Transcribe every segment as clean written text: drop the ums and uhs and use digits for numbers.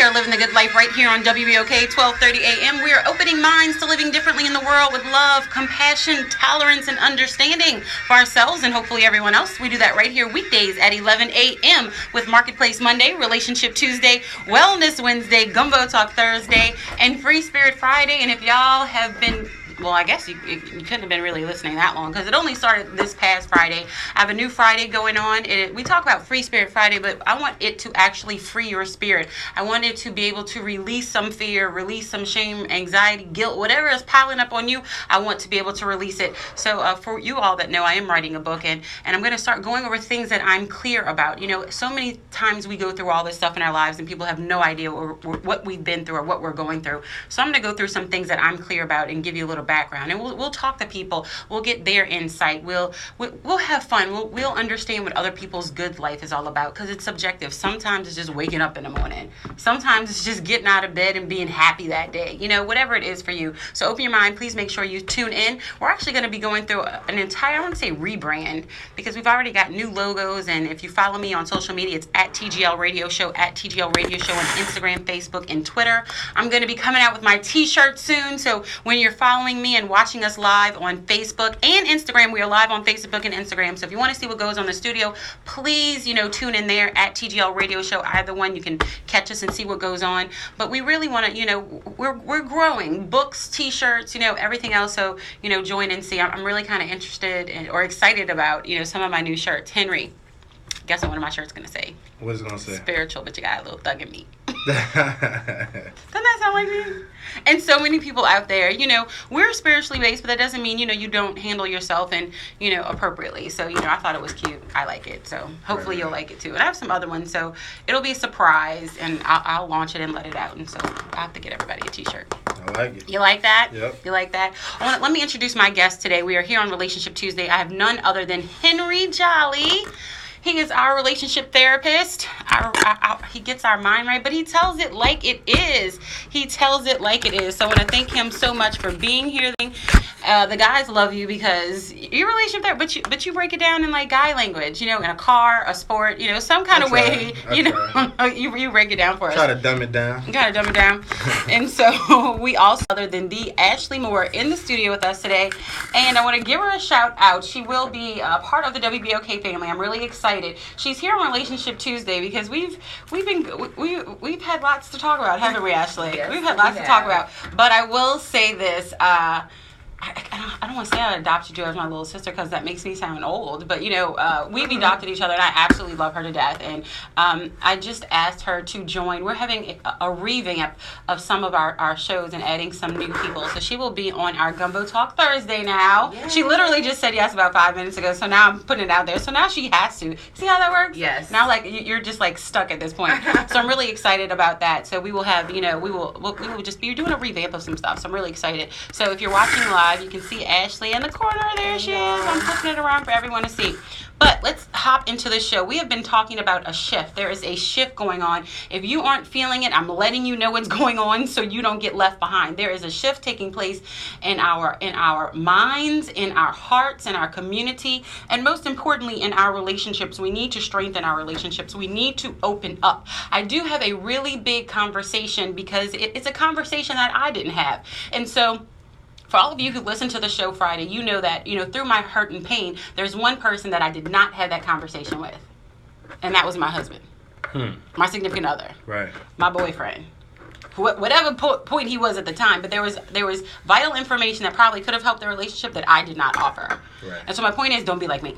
are living the good life right here on WBOK 1230 AM. We are opening minds to living differently in the world with love, compassion, tolerance, and understanding for ourselves and hopefully everyone else. We do that right here weekdays at 11 a.m. with Marketplace Monday, Relationship Tuesday, Wellness Wednesday, Gumbo Talk Thursday, and Free Spirit Friday. And if y'all have been... Well, I guess you couldn't have been really listening that long because it only started this past Friday. I have a new Friday going on. We talk about Free Spirit Friday, but I want it to actually free your spirit. I want it to be able to release some fear, release some shame, anxiety, guilt, whatever is piling up on you. I want to be able to release it. So for you all that know, I am writing a book, and I'm going to start going over things that I'm clear about. You know, so many times we go through all this stuff in our lives and people have no idea what we've been through or what we're going through. So I'm going to go through some things that I'm clear about and give you a little background, and we'll talk to people. We'll get their insight. We'll have fun. We'll understand what other people's good life is all about, because it's subjective. Sometimes it's just waking up in the morning. Sometimes it's just getting out of bed and being happy that day. You know, whatever it is for you. So open your mind. Please make sure you tune in. We're actually going to be going through an entire, I want to say rebrand, because we've already got new logos. And if you follow me on social media, it's at TGL Radio Show, at TGL Radio Show on Instagram, Facebook, and Twitter. I'm going to be coming out with my t-shirt soon. So when you're following me and watching us live on Facebook and Instagram, we are live on Facebook and Instagram. So if you want to see what goes on in the studio, please, tune in there at TGL Radio Show. Either one, you can catch us and see what goes on. But we really want to, we're growing books, t-shirts, everything else. So, join and see. I'm really kind of interested or excited about, some of my new shirts. Henry, guess what one of my shirts going to say? What is it going to say? Spiritual, but you got a little thug in me. Doesn't that sound like me? And so many people out there, we're spiritually based, but that doesn't mean, you don't handle yourself and, appropriately. So, I thought it was cute. I like it. So hopefully you'll like it too. And I have some other ones. So it'll be a surprise, and I'll launch it and let it out. And so I have to get everybody a t-shirt. I like it. You like that? Yep. You like that? Let me introduce my guest today. We are here on Relationship Tuesday. I have none other than Henry Jolly. He is our relationship therapist. He gets our mind right, but he tells it like it is. He tells it like it is. So I want to thank him so much for being here. The guys love you because you're a relationship therapist, but you break it down in like guy language, in a car, a sport, some kind of way, you break it down for us. Try to dumb it down. You gotta dumb it down. And so we also, other than the Ashley Moore in the studio with us today, and I want to give her a shout out. She will be a part of the WBOK family. I'm really excited. She's here on Relationship Tuesday because we've had lots to talk about, haven't we, Ashley? Yes, we've had lots to talk about. But I will say this. I don't want to say I adopted you as my little sister because that makes me sound old, but we've adopted each other, and I absolutely love her to death. And I just asked her to join. We're having a revamp of some of our shows and adding some new people. So she will be on our Gumbo Talk Thursday now. Yay. She literally just said yes about 5 minutes ago, so now I'm putting it out there. So now she has to. See how that works? Yes. Now you're just stuck at this point. So I'm really excited about that. So we will have, we will just be doing a revamp of some stuff. So I'm really excited. So if you're watching live, you can see Ashley in the corner. There she is. I'm flipping it around for everyone to see. But let's hop into the show. We have been talking about a shift. There is a shift going on. If you aren't feeling it, I'm letting you know what's going on so you don't get left behind. There is a shift taking place in our minds, in our hearts, in our community, and most importantly, in our relationships. We need to strengthen our relationships. We need to open up. I do have a really big conversation because it's a conversation that I didn't have. And so for all of you who listen to the show Friday, you know that, through my hurt and pain, there's one person that I did not have that conversation with. And that was my husband. My significant other. Right. My boyfriend. Whatever point he was at the time. But there was vital information that probably could have helped the relationship that I did not offer. Right. And so my point is, don't be like me.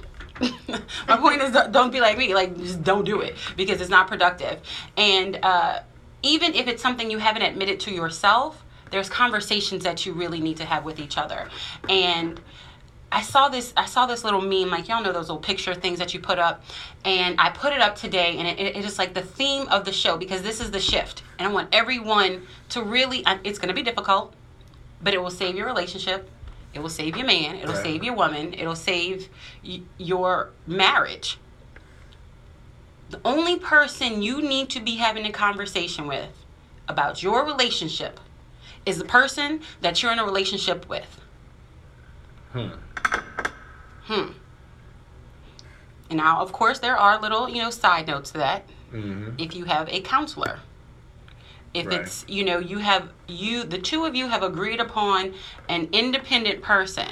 My point is, don't be like me. Just don't do it. Because it's not productive. And even if it's something you haven't admitted to yourself, there's conversations that you really need to have with each other. And I saw this little meme, y'all know those little picture things that you put up, and I put it up today, and it is the theme of the show, because this is the shift, and I want everyone to really, it's going to be difficult, but it will save your relationship, it will save your man, it'll save your woman, it'll save your marriage. The only person you need to be having a conversation with about your relationship is the person that you're in a relationship with. And now, of course, there are little, side notes to that. Mm-hmm. If you have a counselor, If Right. it's, the two of you have agreed upon an independent person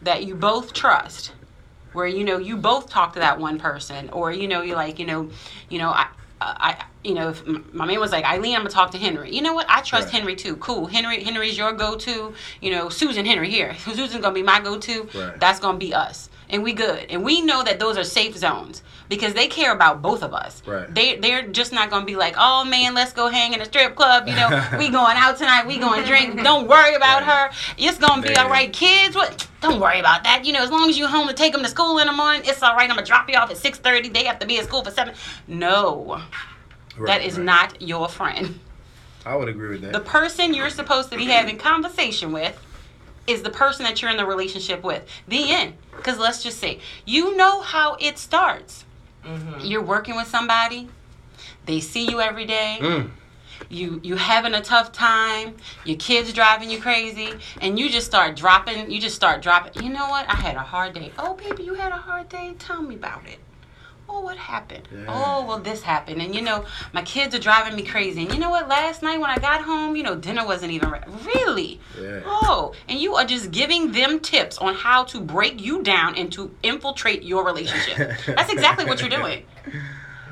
that you both trust, where, you both talk to that one person, or, you're like, if my man was like, Eileen, I'm gonna talk to Henry. You know what? I trust Right. Henry too. Cool. Henry's your go-to. Susan, Henry here. Susan's gonna be my go-to. Right. That's gonna be us, and we good. And we know that those are safe zones because they care about both of us. Right. They're just not gonna be like, oh man, let's go hang in a strip club. We going out tonight. We going to drink. Don't worry about Right. her. It's gonna be all right, kids. What? Don't worry about that. As long as you're home to take them to school in the morning, it's all right. I'm gonna drop you off at 6:30. They have to be at school for 7. No. Right, That is right. not your friend. I would agree with that. The person you're supposed to be having conversation with is the person that you're in the relationship with. The end. Because let's just say, you know how it starts. Mm-hmm. You're working with somebody. They see you every day. Mm. You having a tough time. Your kids driving you crazy. And you just start dropping. You know what? I had a hard day. Oh, baby, you had a hard day? Tell me about it. Oh, what happened? Yeah. Oh, well, this happened. And, my kids are driving me crazy. And you know what? Last night when I got home, dinner wasn't even ready. Really? Yeah. Oh, and you are just giving them tips on how to break you down and to infiltrate your relationship. That's exactly what you're doing.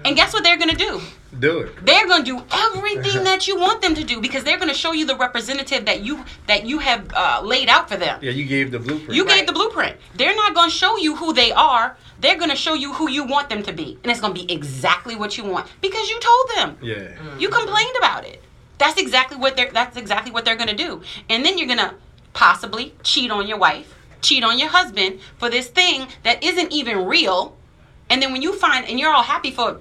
And guess what they're going to do? Do it. They're going to do everything that you want them to do because they're going to show you the representative that you have laid out for them. Yeah, you gave the blueprint. You gave the blueprint. They're not going to show you who they are. They're going to show you who you want them to be. And it's going to be exactly what you want because you told them. Yeah. You complained about it. That's exactly what they're going to do. And then you're going to possibly cheat on your wife, cheat on your husband for this thing that isn't even real. And then when you find, and you're all happy for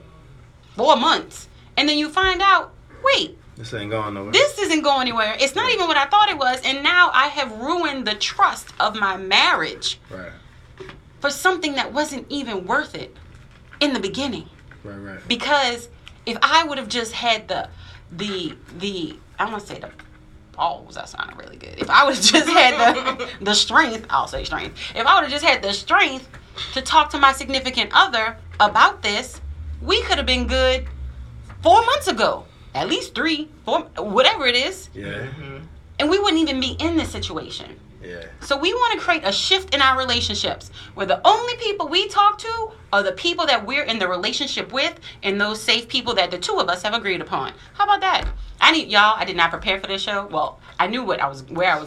4 months, and then you find out, wait, This ain't going nowhere. this isn't going anywhere. It's not even what I thought it was. And now I have ruined the trust of my marriage Right. for something that wasn't even worth it in the beginning. Right. Because if I would have just had the I want to say the balls, that sounded really good. If I would have just had the strength, I'll say strength. If I would have just had the strength to talk to my significant other about this, we could have been good 4 months ago. At least 3, 4, whatever it is. Yeah. And we wouldn't even be in this situation. Yeah. So we want to create a shift in our relationships where the only people we talk to are the people that we're in the relationship with and those safe people that the two of us have agreed upon. How about that? I did not prepare for this show. Well, I knew where I was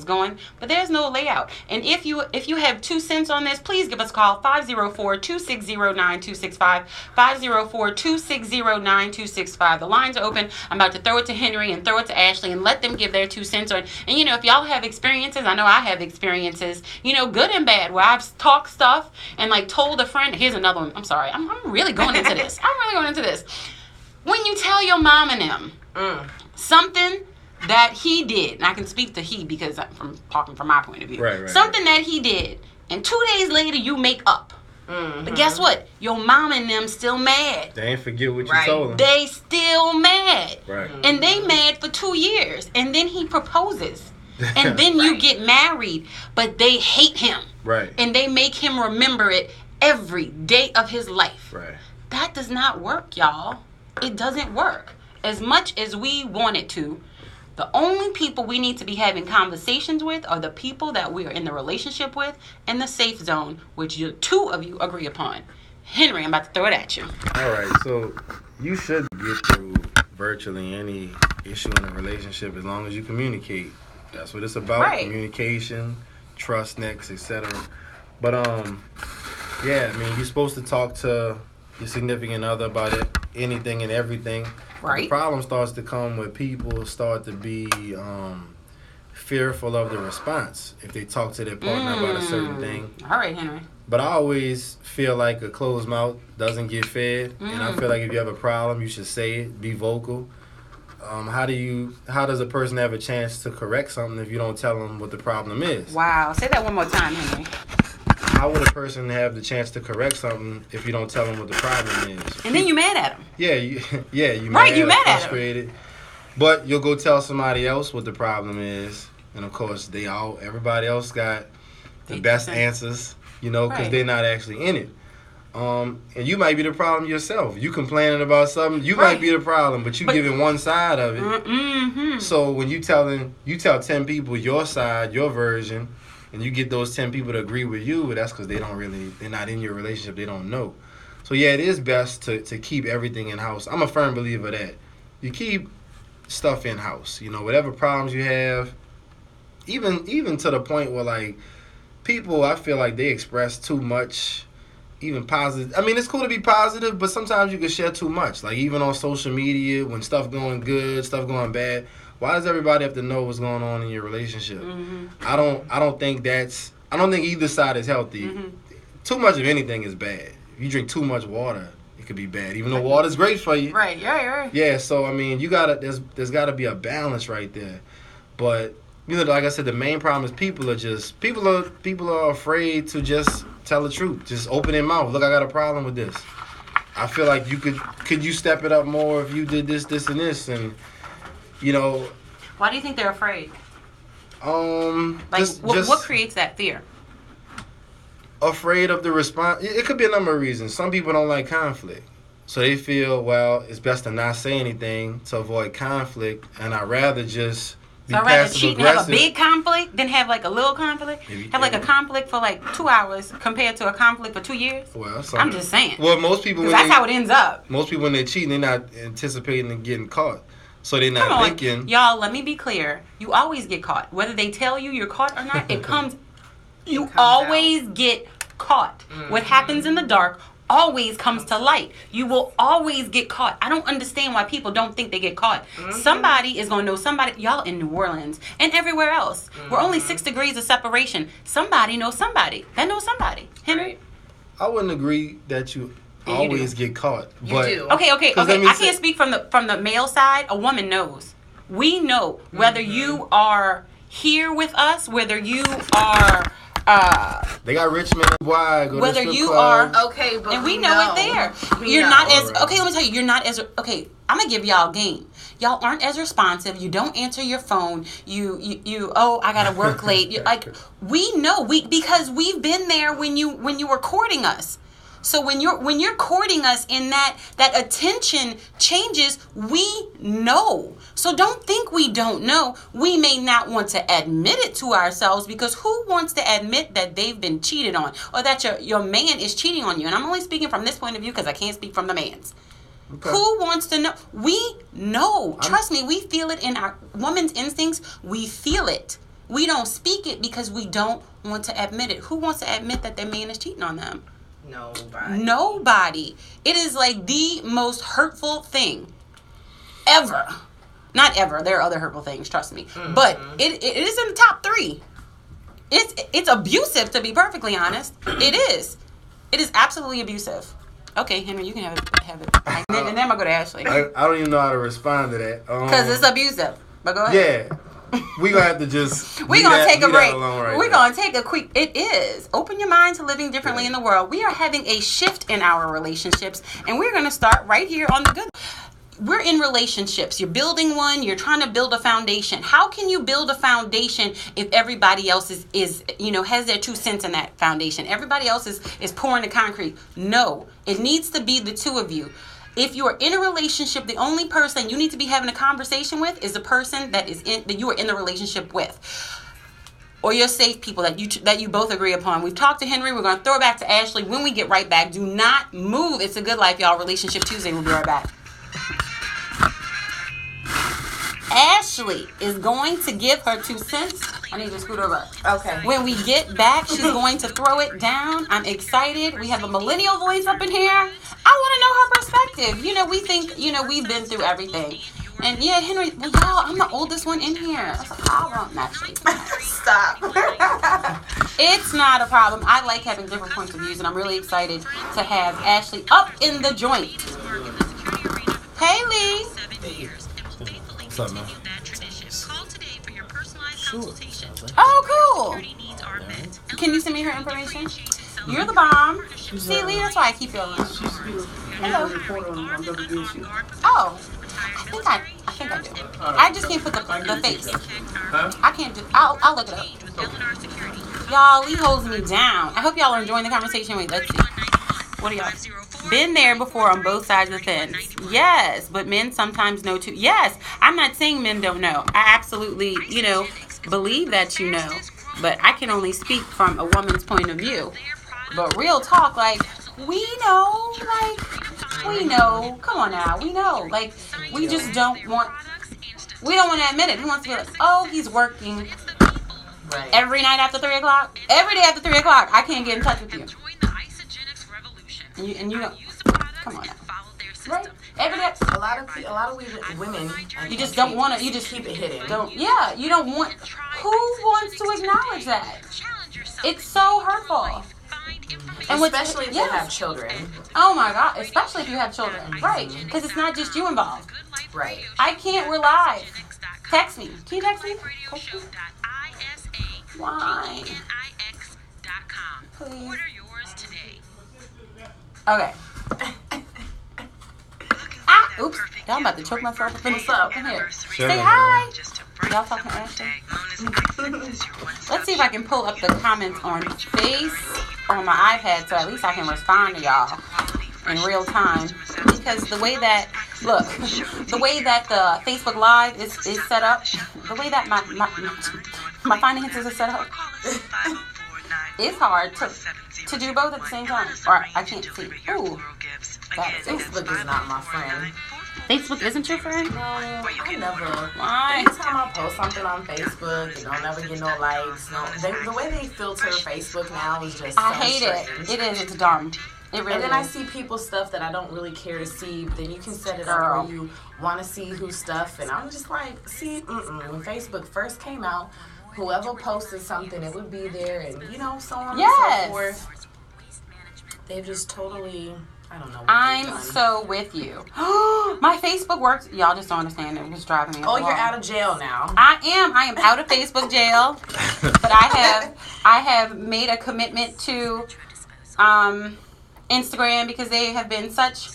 going, but there's no layout. And if you have 2 cents on this, please give us a call, 504-260-9265, 504-260-9265. The lines are open. I'm about to throw it to Henry and throw it to Ashley and let them give their 2 cents on. And if y'all have experiences, I know I have experiences, good and bad, where I've talked stuff and like told a friend. Here's another one. I'm sorry. I'm really going into this. When you tell your mom and them something that he did, and I can speak to he because I'm talking from my point of view. Right. Something that he did, and 2 days later you make up. But guess what? Your mom and them still mad. They ain't forget what you Right. told them. They still mad. Right. And they mad for 2 years. And then he proposes. And then you Right. get married. But they hate him. Right. And they make him remember it every day of his life. Right. That does not work, y'all. It doesn't work. As much as we want it to, the only people we need to be having conversations with are the people that we are in the relationship with in the safe zone, which you 2 of you agree upon. Henry, I'm about to throw it at you. All right. So you should get through virtually any issue in a relationship as long as you communicate. That's what it's about. Right. Communication, trust next, etc. But yeah, I mean, you're supposed to talk to your significant other about it, anything and everything. Right. The problem starts to come when people start to be fearful of the response if they talk to their partner about a certain thing. All right, Henry. But I always feel like a closed mouth doesn't get fed, and I feel like if you have a problem, you should say it, be vocal. How does a person have a chance to correct something if you don't tell them what the problem is? Wow. Say that one more time, Henry. How would a person have the chance to correct something if you don't tell them what the problem is? And then you mad at him. Yeah, you Right, you mad at 'em. frustrated. But you'll go tell somebody else what the problem is, and of course everybody else got the best answers, because Right. they're not actually in it. And you might be the problem yourself. You complaining about something, you Right. might be the problem, but you giving one side of it. Mm-hmm. So when you tell 10 people your side, your version, and you get those 10 people to agree with you, that's because they're not in your relationship. They don't know. So yeah, it is best to keep everything in house. I'm a firm believer that you keep stuff in house. You know, whatever problems you have, even to the point where like people, I feel like they express too much. Even positive. I mean, it's cool to be positive, but sometimes you can share too much. Like even on social media, when stuff going good, stuff going bad. Why does everybody have to know what's going on in your relationship? Mm-hmm. I don't think either side is healthy. Mm-hmm. Too much of anything is bad. If you drink too much water, it could be bad. Even though water's great for you. Right. Yeah. Yeah. So I mean, there's gotta be a balance right there. But you know, like I said, the main problem is people are afraid to just tell the truth. Just open their mouth. Look, I got a problem with this. I feel like you could you step it up more if you did this, and this, and you know. Why do you think they're afraid? Like what creates that fear? Afraid of the response. It could be a number of reasons. Some people don't like conflict, so they feel, well, it's best to not say anything to avoid conflict, and I'd rather just. So I'd rather cheat and have a big conflict than have like a little conflict. Have like a conflict for like 2 hours compared to a conflict for 2 years. Well, I'm just saying. Well, most people, that's how it ends up. Most people when they're cheating, they're not anticipating and getting caught, so they're not thinking. Y'all, let me be clear. You always get caught, whether they tell you you're caught or not. It comes. You always get caught. Mm-hmm. What happens in the dark always comes to light. You will always get caught. I don't understand why people don't think they get caught. Mm-hmm. Somebody is going to know somebody. Y'all in New Orleans and everywhere else. Mm-hmm. We're only 6 degrees of separation. Somebody knows somebody. That knows somebody. Henry? I wouldn't agree that you always get caught. But you do. Okay. I can't speak from the male side. A woman knows. We know whether you are here with us, whether you are... they got Richmond wide. Whether you are okay, but and we know it there. You're not as okay. Let me tell you, you're not as okay. I'm gonna give y'all game. Y'all aren't as responsive. You don't answer your phone. You. Oh, I gotta work late. Like we know because we've been there when you were courting us. So when you're courting us and that attention changes, we know. So don't think we don't know. We may not want to admit it to ourselves because who wants to admit that they've been cheated on or that your man is cheating on you? And I'm only speaking from this point of view because I can't speak from the man's. Okay. Who wants to know? We know. Trust me, we feel it in our woman's instincts. We feel it. We don't speak it because we don't want to admit it. Who wants to admit that their man is cheating on them? Nobody. It is like the most hurtful thing ever. Not ever. There are other hurtful things, trust me. Mm-hmm. But it is in the top 3. It's abusive, to be perfectly honest. It is. It is absolutely abusive. Okay, Henry, you can have it. And then I'm gonna go to Ashley. I don't even know how to respond to that. Because it's abusive. But go ahead. Yeah. We're going to have to just... We're going to take a break. We're going to take a quick... It is. Open your mind to living differently in the world. We are having a shift in our relationships. And we're going to start right here on the good... We're in relationships. You're building one. You're trying to build a foundation. How can you build a foundation if everybody else is has their 2 cents in that foundation? Everybody else is pouring the concrete. No. It needs to be the 2 of you. If you are in a relationship, the only person you need to be having a conversation with is the person that you are in the relationship with, or your safe people that you both agree upon. We've talked to Henry. We're going to throw it back to Ashley when we get right back. Do not move. It's a good life, y'all. Relationship Tuesday. We'll be right back. Ashley is going to give her 2 cents. I need to scoot over. Okay. When we get back, she's going to throw it down. I'm excited. We have a millennial voice up in here. I want to know her perspective. We think, we've been through everything. And yeah, Henry, well, y'all, I'm the oldest one in here. That's a problem, actually. Stop. It's not a problem. I like having different points of views, and I'm really excited to have Ashley up in the joint. Hey, Lee. What's up, man? Sure. Oh, cool. Can you send me her information? You're the bomb. See, Lee, that's why I keep you alone. Hello. Oh, I think I do. I just can't put the face. I can't do. I'll look it up. Y'all, Lee holds me down. I hope y'all are enjoying the conversation. Wait, let's see. What do y'all? Been there before on both sides of the fence. Yes, but men sometimes know too. Yes, I'm not saying men don't know. I absolutely, believe that you know. But I can only speak from a woman's point of view. But real talk, like, we know. Come on now, we know. Like, we just don't want to admit it. He wants to be like, oh, he's working. Right. Every night after 3 o'clock? Every day after 3 o'clock, I can't get in touch with you. And you know, come on now. Right? Every day. A lot of women. You just don't want to. You just keep it hidden. You don't want. Who wants to acknowledge that? It's so hurtful. And especially if you have children. Oh my God! Especially if you have children, right? Because it's not just you involved. Right. I can't rely. Text me. Can you text me? Why? Please. Okay. Oops. Y'all, I'm about to choke myself up in the sub. Come here. Sure. Say hi. Y'all talking to Ashley? Let's see if I can pull up the comments on my iPad so at least I can respond to y'all in real time. Because the way that the Facebook Live is set up, the way that my finances are set up, it's hard to do both at the same time. Or I can't see. Ooh. Facebook is not my friend. Facebook isn't your friend? No, I never. Why? Anytime I post something on Facebook, it don't ever get no likes. The way they filter Facebook now is just I hate it. It is. It's dumb. It really and then is. I see people's stuff that I don't really care to see. Then you can set it up where you want to see whose stuff. And I'm just like, see, when Facebook first came out, whoever posted something, it would be there. And, so on and so forth. They've just totally... I don't know what I'm so with you. My Facebook works. Y'all just don't understand. It was driving me. Oh, you're out of jail now. I am out of Facebook jail. But I have made a commitment to Instagram because they have been such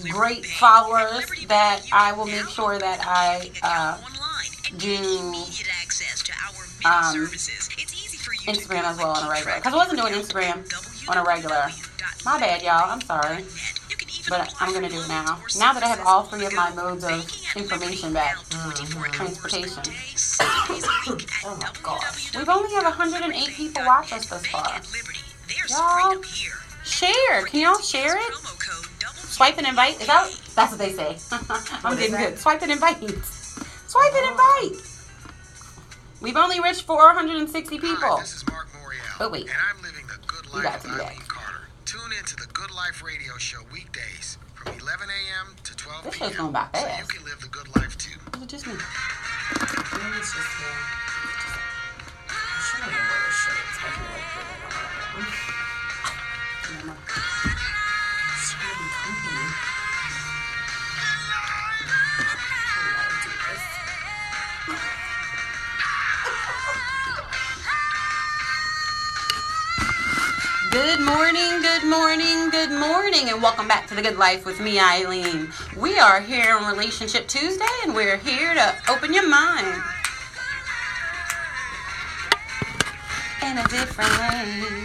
great followers that I will make sure that I do Instagram as well on a regular. Because I wasn't doing Instagram on a regular. My bad, y'all. I'm sorry. But I'm going to do it now. Now that I have all three of my modes of information back. Transportation. Oh my gosh. We've only had 108 people watch us thus far. Y'all, share. Can y'all share it? Swipe and invite. That's what they say. I'm getting good. Swipe and invite. Swipe and invite. We've only reached 460 people. Hi, this is Mark Morial. Oh, wait. And I'm living the good You got life to with do that. Eileen Carter. Tune in to the Good Life Radio Show weekdays from 11 a.m. to 12 This p.m. show's going by So fast. you can live the good life too. Is it just me? Maybe it's just me. I should have known what this shit is. I feel like it's trying to be comfy. I gotta do this. Good morning, good morning, good morning, and welcome back to The Good Life with me, Eileen. We are here on Relationship Tuesday, and we're here to open your mind in a different way.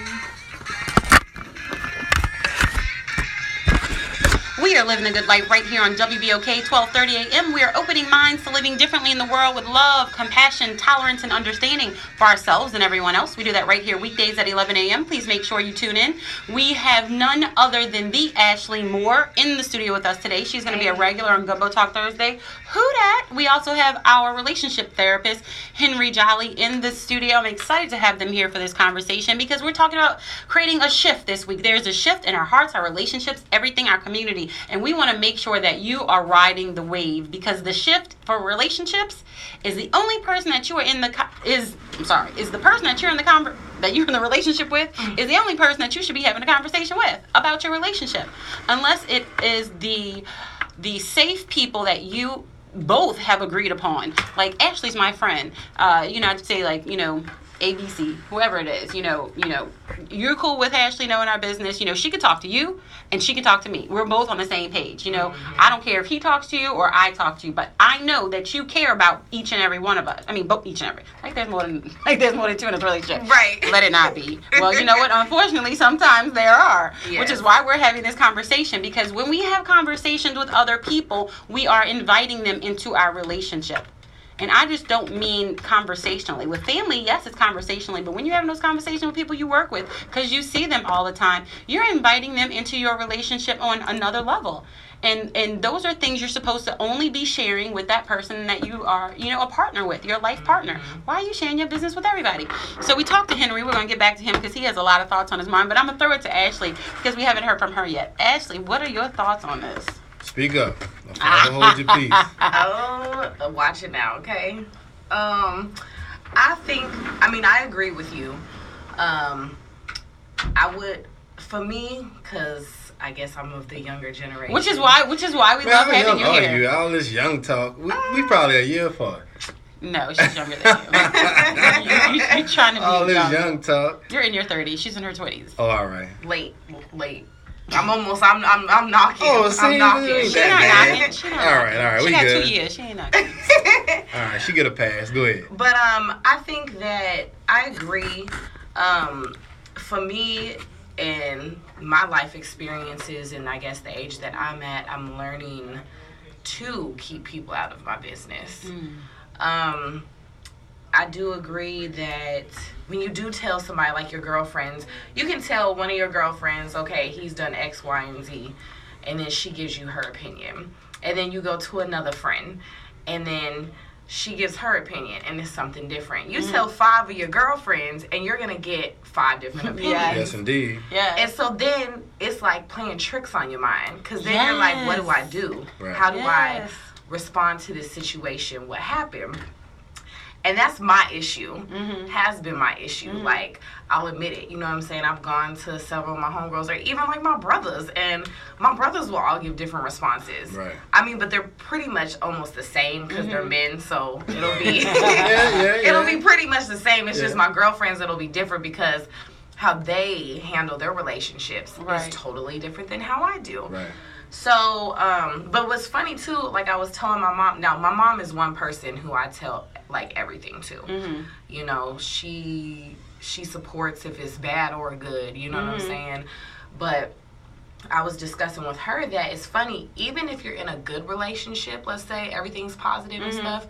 We are living a good life right here on WBOK 1230 AM. We are opening minds to living differently in the world with love, compassion, tolerance, and understanding for ourselves and everyone else. We do that right here weekdays at 11 a.m. Please make sure you tune in. We have none other than the Ashley Moore in the studio with us today. She's going to be a regular on Gumbo Talk Thursday. Who dat? We also have our relationship therapist, Henry Jolly, in the studio. I'm excited to have them here for this conversation because we're talking about creating a shift this week. There's a shift in our hearts, our relationships, everything, our community. And we want to make sure that you are riding the wave because the shift for relationships is the only person that you are is the person that you're in the relationship with is the only person that you should be having a conversation with about your relationship. Unless it is the safe people that you both have agreed upon. Like Ashley's my friend. I'd say ABC, whoever it is, you're cool with Ashley knowing our business. She could talk to you and she can talk to me. We're both on the same page. I don't care if he talks to you or I talk to you, but I know that you care about each and every one of us. I mean, both each and every. Like there's more than two in this relationship. Right. Let it not be. Well, you know what? Unfortunately, sometimes there are, Yes. which is why we're having this conversation, because when we have conversations with other people, we are inviting them into our relationship. And I just don't mean conversationally. With family, yes, it's conversationally. But when you're having those conversations with people you work with, because you see them all the time, you're inviting them into your relationship on another level. And those are things you're supposed to only be sharing with that person that you are, a partner with, your life partner. Why are you sharing your business with everybody? So we talked to Henry. We're going to get back to him because he has a lot of thoughts on his mind. But I'm going to throw it to Ashley because we haven't heard from her yet. Ashley, what are your thoughts on this? Speak up. Don't hold your peace. Oh, watch it now, okay? I agree with you. I would, for me, because I guess I'm of the younger generation. Which is why we love having you here. All this young talk. We probably a year apart. No, she's younger than you. You're trying to be all this young talk. You're in your 30s. She's in her 20s. Oh, all right. Late. I'm knocking. Oh, see, I'm knocking. She's not knocking. All right. She We got good. 2 years. She ain't knocking. All right, she get a pass. Go ahead. But I think that I agree. For me and my life experiences, and I guess the age that I'm at, I'm learning to keep people out of my business. I do agree that when you do tell somebody, like your girlfriends, you can tell one of your girlfriends, okay, he's done X, Y, and Z, and then she gives you her opinion. And then you go to another friend, and then she gives her opinion, and it's something different. You tell 5 of your girlfriends, and you're going to get 5 different opinions. Yes, indeed. Yeah. And so then it's like playing tricks on your mind, because then you're like, what do I do? Right. How do I respond to this situation? What happened? And that's my issue, has been my issue. Like, I'll admit it, you know what I'm saying? I've gone to several of my homegirls, or even like my brothers, and my brothers will all give different responses. Right. But they're pretty much almost the same because they're men, so it'll be it'll be pretty much the same. It's just my girlfriends that'll be different because how they handle their relationships is totally different than how I do. Right. So, but what's funny too, like I was telling my mom, now my mom is one person who I tell like everything to. You know, she supports if it's bad or good, you know what I'm saying? But I was discussing with her that it's funny, even if you're in a good relationship, let's say everything's positive and stuff,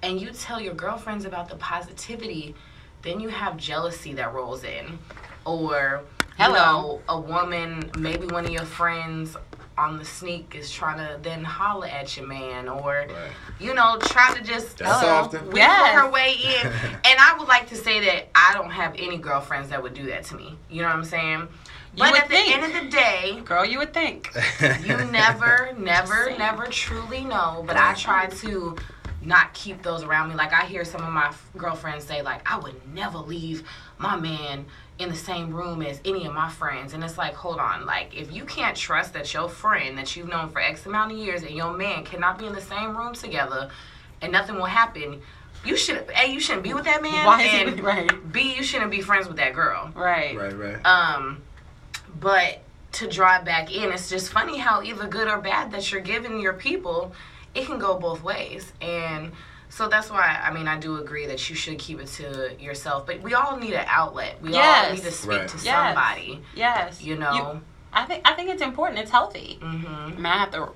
and you tell your girlfriends about the positivity, then you have jealousy that rolls in. Or, you know, a woman, maybe one of your friends on the sneak is trying to then holler at your man, or you know, try to just wiggle her way in. And I would like to say that I don't have any girlfriends that would do that to me. You know what I'm saying? But at the end of the day, girl, you would think you never truly know. But I try to not keep those around me. Like, I hear some of my girlfriends say, like, I would never leave my man in the same room as any of my friends. And it's like, hold on, like, if you can't trust that your friend that you've known for X amount of years and your man cannot be in the same room together and nothing will happen, you shouldn't be with that man. And B, you shouldn't be friends with that girl. Right. But to draw it back in, it's just funny how either good or bad that you're giving your people, it can go both ways. And so that's why, I mean, I do agree that you should keep it to yourself. But we all need an outlet. We all need to speak to somebody. Yes. You know? I think it's important. It's healthy. I mean, I have to,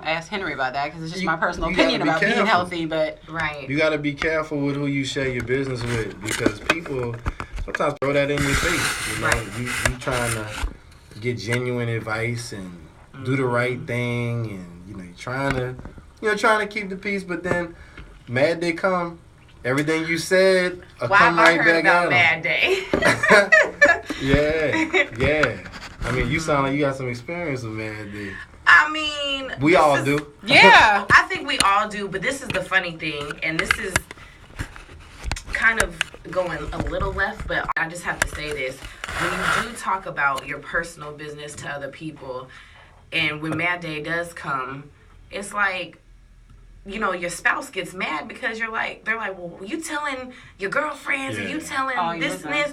ask Henry about that because it's just my personal opinion about being healthy. But you got to be careful with who you share your business with, because people sometimes throw that in your face. You know, you trying to get genuine advice and do the right thing, and you're trying to keep the peace, but then Mad Day come, everything you said come right back out. Mad Day? yeah. I mean, you sound like you got some experience with Mad Day. I mean, we all do. Yeah. I think we all do, but this is the funny thing, and this is kind of going a little left, but I just have to say this. When you do talk about your personal business to other people, and when Mad Day does come, it's like, your spouse gets mad because they're like, well, you telling your girlfriends and you telling this and this.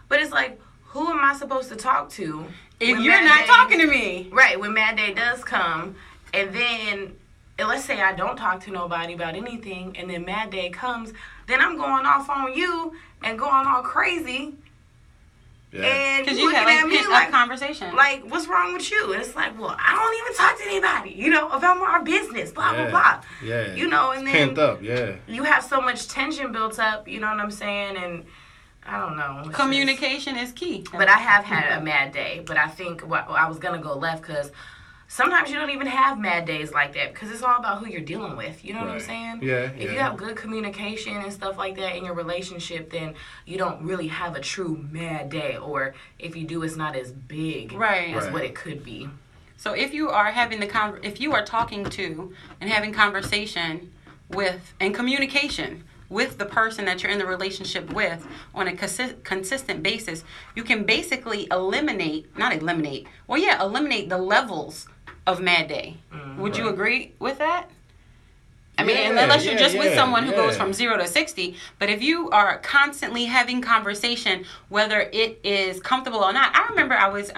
But it's like, who am I supposed to talk to if you're not talking to me? Right, when Mad Day does come, and then let's say I don't talk to nobody about anything, and then Mad Day comes, then I'm going off on you and going all crazy. Yeah. And Because you had like conversation. Like, what's wrong with you? And it's like, well, I don't even talk to anybody, about our business, blah, blah, blah. Yeah. And then pent up, yeah. You have so much tension built up, you know what I'm saying? And I don't know. Communication is key. But I have had a mad day. But I think I was going to go left because sometimes you don't even have mad days like that because it's all about who you're dealing with. You know what I'm saying? Yeah. If you have good communication and stuff like that in your relationship, then you don't really have a true mad day. Or if you do, it's not as big as what it could be. So if you are if you are talking to and having conversation with and communication with the person that you're in the relationship with on a consistent basis, you can basically eliminate the levels of mad day. Would you agree with that? I mean, unless you're just with someone who goes from 0 to 60, but if you are constantly having conversation, whether it is comfortable or not. I remember I was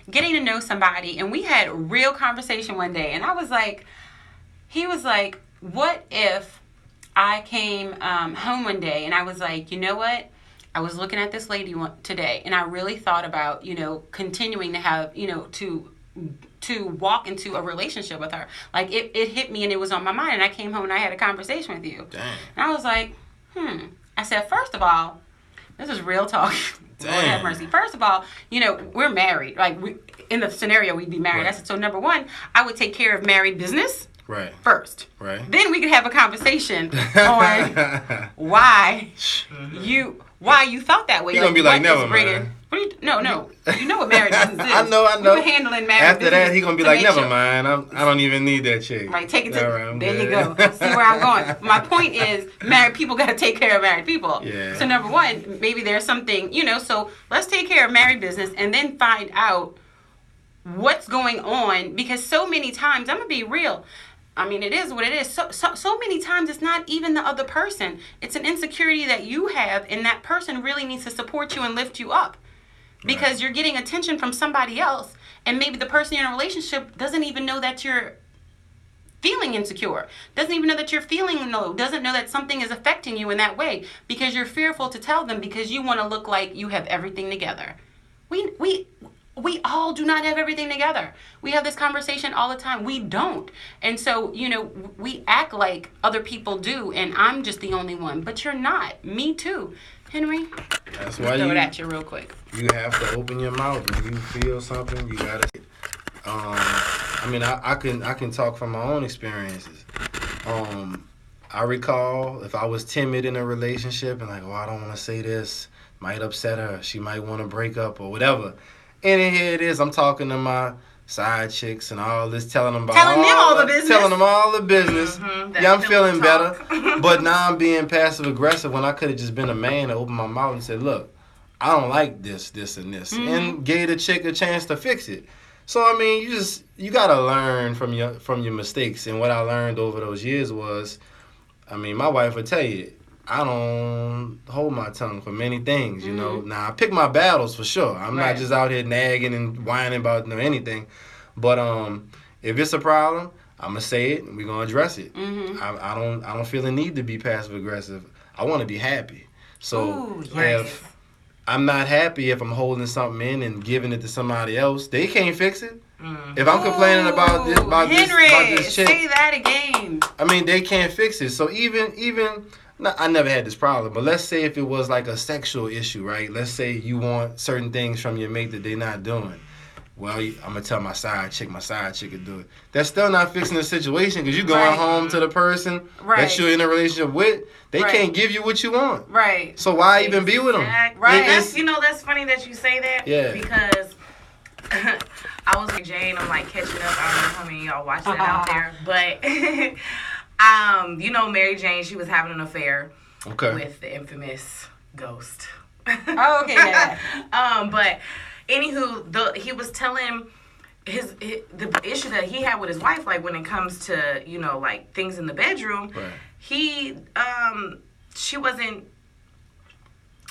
getting to know somebody, and we had real conversation one day, and he was like, what if I came home one day, and I was like, you know what? I was looking at this lady today, and I really thought about, continuing to have, to walk into a relationship with her. Like, it hit me and it was on my mind, and I came home and I had a conversation with you. Dang. And I was like, I said, first of all, this is real talk. Lord have mercy. First of all, we're married. Like, in the scenario, we'd be married. Right. I said, so number one, I would take care of married business. Right. First. Right. Then we could have a conversation on why you thought that way. You're gonna be like, never mind. No. You know what marriage business is. I know. We were handling marriage After that, he gonna be like, never sure. mind. I don't even need that chick. Right, take it to. Right, there you go. See where I'm going. My point is, married people got to take care of married people. Yeah. So number one, maybe there's something, so let's take care of married business and then find out what's going on, because so many times, I'm gonna be real. I mean, it is what it is. So many times it's not even the other person. It's an insecurity that you have, and that person really needs to support you and lift you up. Because you're getting attention from somebody else, and maybe the person you're in a relationship doesn't even know that you're feeling insecure, doesn't even know that you're feeling low, doesn't know that something is affecting you in that way, because you're fearful to tell them because you want to look like you have everything together. We all do not have everything together. We have this conversation all the time. We don't. And so, we act like other people do, and I'm just the only one. But you're not. Me too. Henry, that's why throw it at you real quick. You have to open your mouth. When you feel something, you gotta. I can talk from my own experiences. I recall if I was timid in a relationship and like, I don't want to say this, might upset her. She might want to break up or whatever. And here it is. I'm talking to my side chicks and all this, telling them all the business. Mm-hmm, yeah, I'm feeling better. But now I'm being passive aggressive when I could have just been a man and opened my mouth and said, look, I don't like this, and this, and gave the chick a chance to fix it. So I mean, you gotta learn from your mistakes. And what I learned over those years was, my wife would tell you, I don't hold my tongue for many things, Now, I pick my battles for sure. I'm not just out here nagging and whining about anything. But if it's a problem, I'm going to say it and we're going to address it. Mm-hmm. I don't feel the need to be passive-aggressive. I want to be happy. So if I'm not happy, if I'm holding something in and giving it to somebody else, they can't fix it. If I'm complaining about this chick, say that again. They can't fix it. So even I never had this problem, but let's say if it was like a sexual issue, right? Let's say you want certain things from your mate that they're not doing. Well, I'm going to tell my side chick could do it. That's still not fixing the situation because you're going home to the person that you're in a relationship with. They can't give you what you want. Right. So why even be with them? Right. That's funny that you say that. Yeah. Because I was with Jane. I'm like catching up. I don't know how many of y'all watch that out there. But, Mary Jane, she was having an affair with the infamous Ghost. Oh, okay. Yeah. But anywho, he was telling the issue that he had with his wife, like when it comes to, you know, like things in the bedroom, Right. she wasn't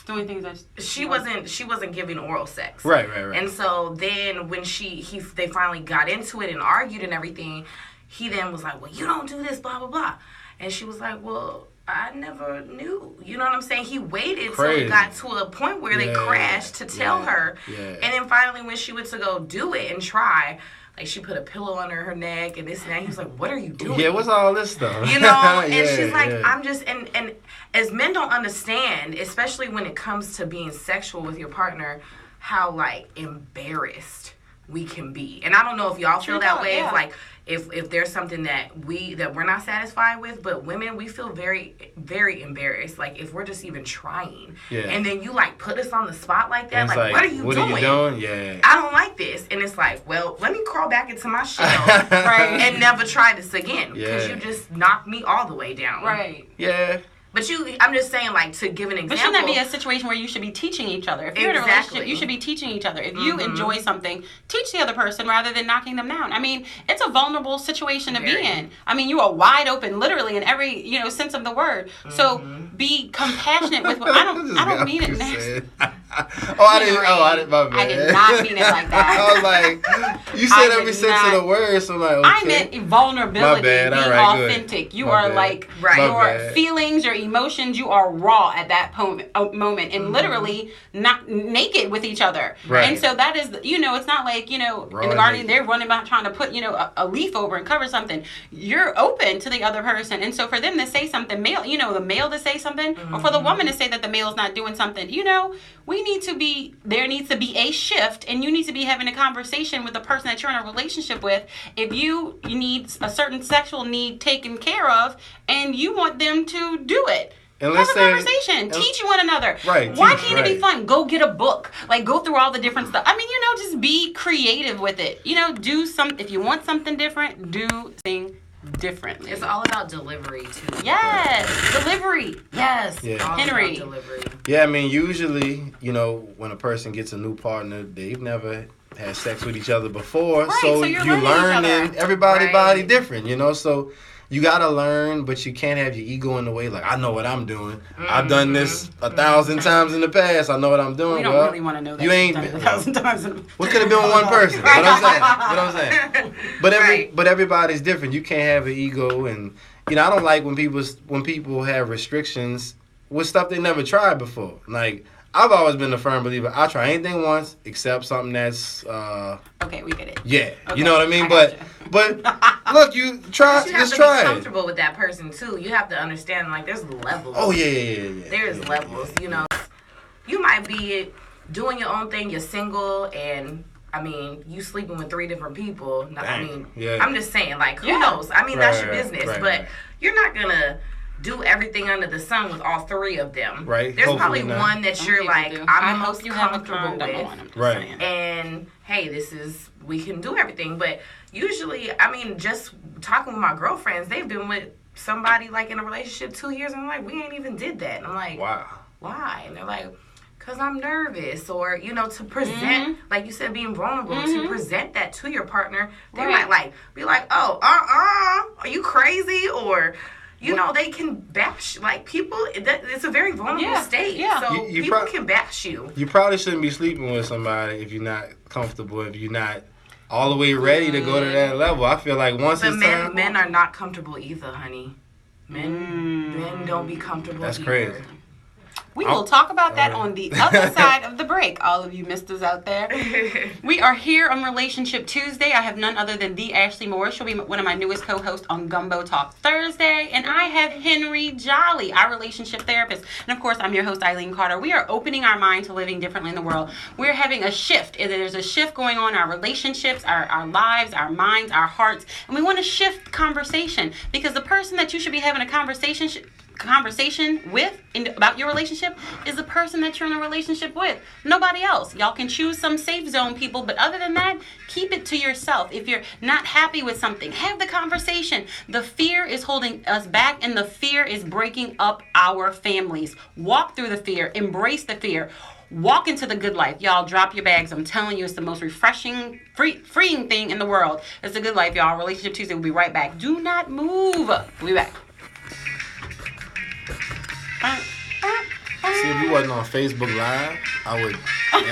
doing things that she wasn't giving oral sex. Right. And so then when they finally got into it and argued and everything, he then was like, well, you don't do this, blah blah blah. And she was like, well, I never knew. You know what I'm saying? He waited till it got to a point where they crashed to tell her. Yeah. And then finally when she went to go do it and try, like she put a pillow under her neck and this and that. He was like, what are you doing? Yeah, what's all this stuff? You know? And Yeah, she's like, yeah. I'm just, and as men don't understand, especially when it comes to being sexual with your partner, how like embarrassed we can be. And I don't know if y'all feel that way. Yeah. If like, if there's something that we're not satisfied with, but women, we feel very, very embarrassed. Like if we're just even trying. Yeah. And then you like put us on the spot like that. And it's Like, what are you doing? Yeah. I don't like this. And it's like, well, let me crawl back into my shell Right. and never try this again. Because Yeah. you just knocked me all the way down. Right. Yeah. But I'm just saying, like, to give an example. But shouldn't that be a situation where you should be teaching each other? If you're in a Exactly. relationship, you should be teaching each other. If you enjoy something, teach the other person rather than knocking them down. I mean, it's a vulnerable situation to be Very. in. I mean, you are wide open, literally in every sense of the word. So be compassionate with. I don't mean it nasty. I didn't. My bad. I did not mean it like that. I was like, you said every sense of the word, so I'm like, okay. I meant vulnerability, My bad. being All right, good. authentic. You My are bad. like Right. your My bad. feelings, your emotions. You are raw at that moment, and literally not naked with each other. Right. And so that is, it's not like in Raw the and garden naked. they're running about trying to put a leaf over and cover something. You're open to the other person, and so for them to say something, the male to say something, or for the woman to say that the male's not doing something, there needs to be a shift, and you need to be having a conversation with the person that you're in a relationship with. If you need a certain sexual need taken care of, and you want them to do it. And Have let's a say- conversation. Teach one another. Right, Why teach, can't it be right. fun? Go get a book. Like, go through all the different stuff. I mean, just be creative with it. Do some. If you want something different, do things differently. It's all about delivery, too. Yes, delivery. Yes, Yeah. All Henry. about delivery. Yeah, I mean, usually, when a person gets a new partner, they've never had sex with each other before. Right, so so you're you learning each learning other. everybody's Right. body different, so you gotta learn, but you can't have your ego in the way. Like, I know what I'm doing. I've done this 1,000 times in the past. I know what I'm doing. We don't Well, really want to know that. you ain't You've done been- it 1,000 times. What could have been one person? What I'm saying. But Right. but everybody's different. You can't have an ego, and I don't like when people have restrictions with stuff they never tried before. Like, I've always been a firm believer. I'll try anything once except something that's Okay, we get it. yeah. Okay, You know what I mean? I But gotcha. look, you try You have just to be try it. comfortable with that person, too. You have to understand, like, there's levels. Oh yeah. There's Yeah, levels, You might be doing your own thing, you're single, and you sleeping with 3 different people. Dang, yeah. I'm just saying, like, who Yeah. knows? That's your Right, business, right, but right. you're not gonna do everything under the sun with all 3 of them. Right, There's hopefully probably not. one that Some you're people like, do. I'm I the hope most you have a comfortable condom with. on. I'm just Right. saying. And hey, we can do everything. But usually, just talking with my girlfriends, they've been with somebody like in a relationship 2 years, and I'm like, we ain't even did that. And I'm like, Wow. why? And they're like, because I'm nervous, or to present, like you said, being vulnerable, to present that to your partner. They Right. might be like, oh, are you crazy? Or they can bash, like, people, it's a very vulnerable Yeah, state. yeah. So You people prob- can bash you. You probably shouldn't be sleeping with somebody if you're not comfortable, if you're not all the way ready to go to that level. I feel like once But it's time. men are not comfortable either, honey. Men don't be comfortable That's either. crazy. We will talk about that Alright. on the other side of the break, all of you misters out there. We are here on Relationship Tuesday. I have none other than the Ashley Moore. She'll be one of my newest co-hosts on Gumbo Talk Thursday. And I have Henry Jolly, our relationship therapist. And of course, I'm your host, Eileen Carter. We are opening our mind to living differently in the world. We're having a shift. There's a shift going on in our relationships, our lives, our minds, our hearts. And we want to shift conversation, because the person that you should be having a conversation with about your relationship is the person that you're in a relationship with. Nobody else. Y'all can choose some safe zone people, but other than that, keep it to yourself. If you're not happy with something, have the conversation. The fear is holding us back, and the fear is breaking up our families. Walk through the fear, embrace the fear. Walk into the good life. Y'all, drop your bags. I'm telling you, it's the most refreshing, freeing thing in the world. It's the good life, y'all. Relationship Tuesday. We'll be right back. Do not move. We'll be back. See, if you wasn't on Facebook Live, I would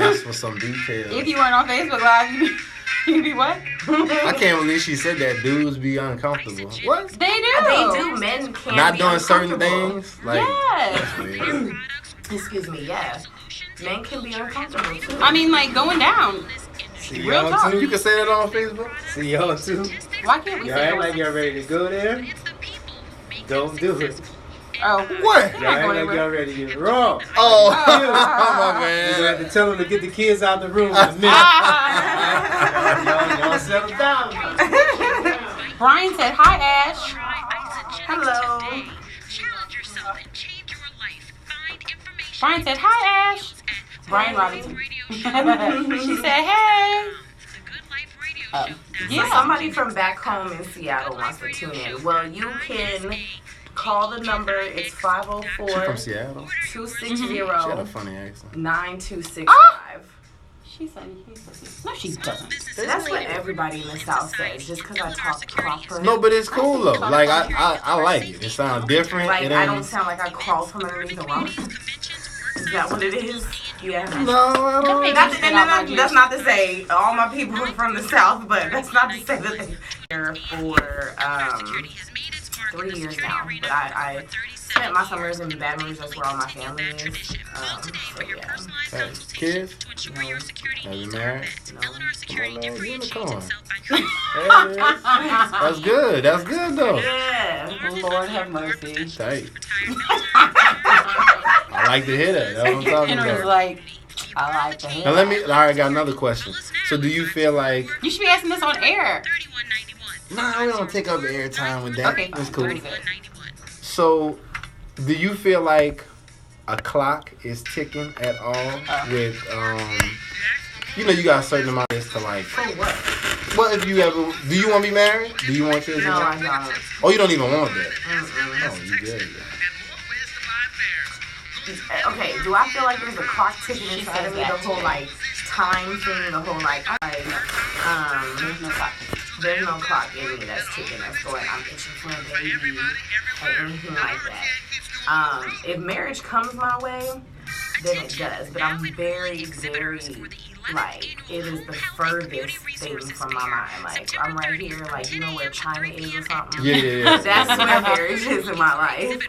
ask for some details. If you weren't on Facebook Live, you'd be what? I can't believe she said that dudes be uncomfortable. What? They do. They do. Men can Not be doing certain uncomfortable. things? Like, Yes. that's weird. Excuse me, yeah. Men can be uncomfortable too. I mean, like, going down. See Real y'all talk. You too. can say that on Facebook? See y'all too. Why can't we Y'all say act like y'all ready to go there. Don't do it. Oh. What? Y'all act like y'all ready to get raw. Oh, my You're gonna have man. to tell them to get the kids out the room in a minute. y'all settle down. Brian said, hi, Ash. Hello. Brian said, hi, Ash. Brian Robinson. She said, hey. So Yeah. somebody from back home in Seattle wants to tune in. Well, you can call the number. It's She from 504 Seattle. She had a 260 funny accent. 9265. She said, no, she doesn't. That's what everybody in the South says, just because I talk proper. No, but it's cool though. Like I like it. It sounds different. Like, It I ain't- don't sound like I crawl from underneath a rock. Is that what it is? Yeah. No, I don't. make Not me to, spit out my that's juice. not to say all my people are from the South, but that's not to say that they're here for 3 years now. But I spent my summers in Baton Rouge. That's where all my family is. So yeah. Hey, kids? No, Are you married? no. Come on, man. Get in the car. Hey, that's good. That's good though. Yeah. Lord have mercy. Tight. I like to hear that. That's what I'm talking Henry's about. like, I like to hear Now let that. me. All right, got another question. So do you feel like? You should be asking this on air. Nah, I don't take up the airtime with that. Okay, fine. That's cool. Very good. So, do you feel like a clock is ticking at all with you know, you got a certain amount of to like. For what? What if you ever? Do you want to be married? Do you want children? No, I don't. Oh, you don't even want that. Mm-mm. Oh, you good. Okay, do I feel like there's a clock ticking inside of me? The whole like time thing, the whole like There's no clock. there's no clock in me that's ticking, that's going, I'm itching for a baby or anything like that. If marriage comes my way, then it does. But I'm very, very like, it is the furthest thing from my mind. Like, I'm right here, like, you know where China is or something? Yeah. That's where marriage is in my life.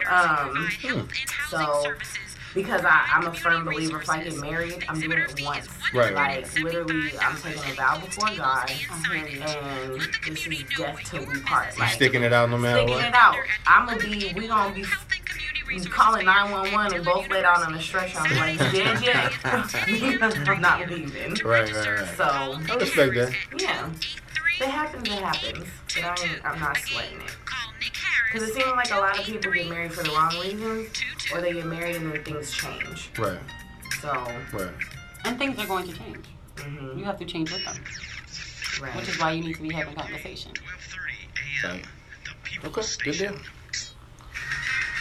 So, because I'm a firm believer, if I get married, I'm doing it once. Right. Like, literally, I'm taking a vow before God, and this is death till we part. You Like, sticking it out no matter sticking what. it out. We gonna be calling 911 and both lay down on the stretcher. I'm like, you dead yet? I'm not leaving. Right. So, I respect that. yeah. If it happens, it happens. But I'm not sweating it. Because it seems like a lot of people get married for the wrong reasons, or they get married and then things change. Right. So, And things are going to change. mhm, You have to change with them, right. which is why you need to be having conversation. Right. Okay. Good deal.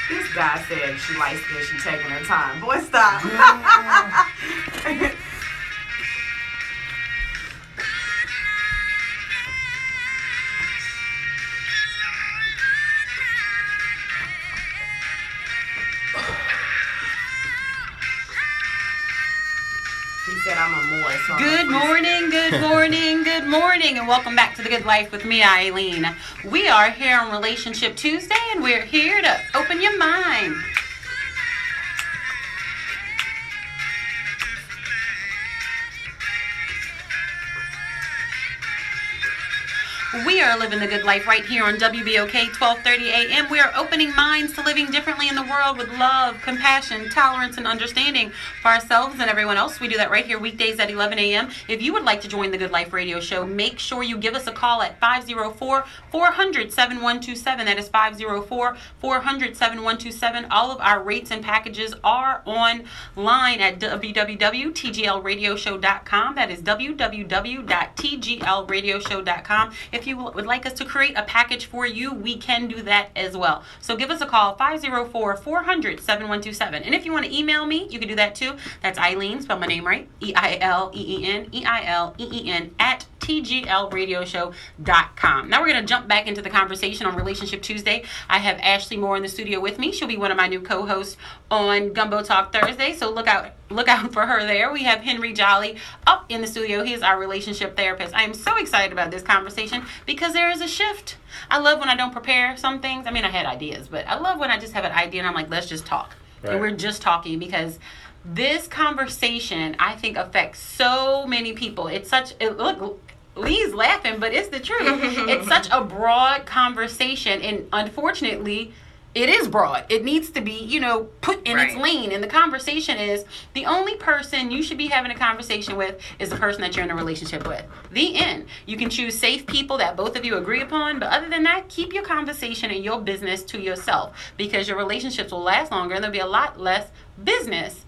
This guy said she likes this, she taking her time. Boy, stop. He said I'm a Moor, so Good morning, good morning, good morning, and welcome back to The Good Life with me, Eileen. We are here on Relationship Tuesday, and we're here to open your mind. We are living the good life right here on WBOK 1230 AM. We are opening minds to living differently in the world with love, compassion, tolerance, and understanding for ourselves and everyone else. We do that right here weekdays at 11 a.m. If you would like to join the Good Life Radio Show, make sure you give us a call at 504-400-7127. That is 504-400-7127. All of our rates and packages are online at www.tglradioshow.com. That is www.tglradioshow.com. If if you would like us to create a package for you, we can do that as well. So give us a call, 504-400-7127. And if you want to email me, you can do that too. That's Eileen, spell my name right, EILEEN at tglradioshow.com. Now we're going to jump back into the conversation on Relationship Tuesday. I have Ashley Moore in the studio with me. She'll be one of my new co-hosts on Gumbo Talk Thursday, so look out for her there. We have Henry Jolly up in the studio. He is our relationship therapist. I am so excited about this conversation because there is a shift. I love when I don't prepare some things. I mean, I had ideas, but I love when I just have an idea and I'm like, let's just talk. Right. And we're just talking because this conversation, I think, affects so many people. Look, Lee's laughing, but it's the truth. It's such a broad conversation, and unfortunately, it is broad. It needs to be, put in its lane. And the conversation is, the only person you should be having a conversation with is the person that you're in a relationship with. The end. You can choose safe people that both of you agree upon, but other than that, keep your conversation and your business to yourself, because your relationships will last longer and there'll be a lot less business.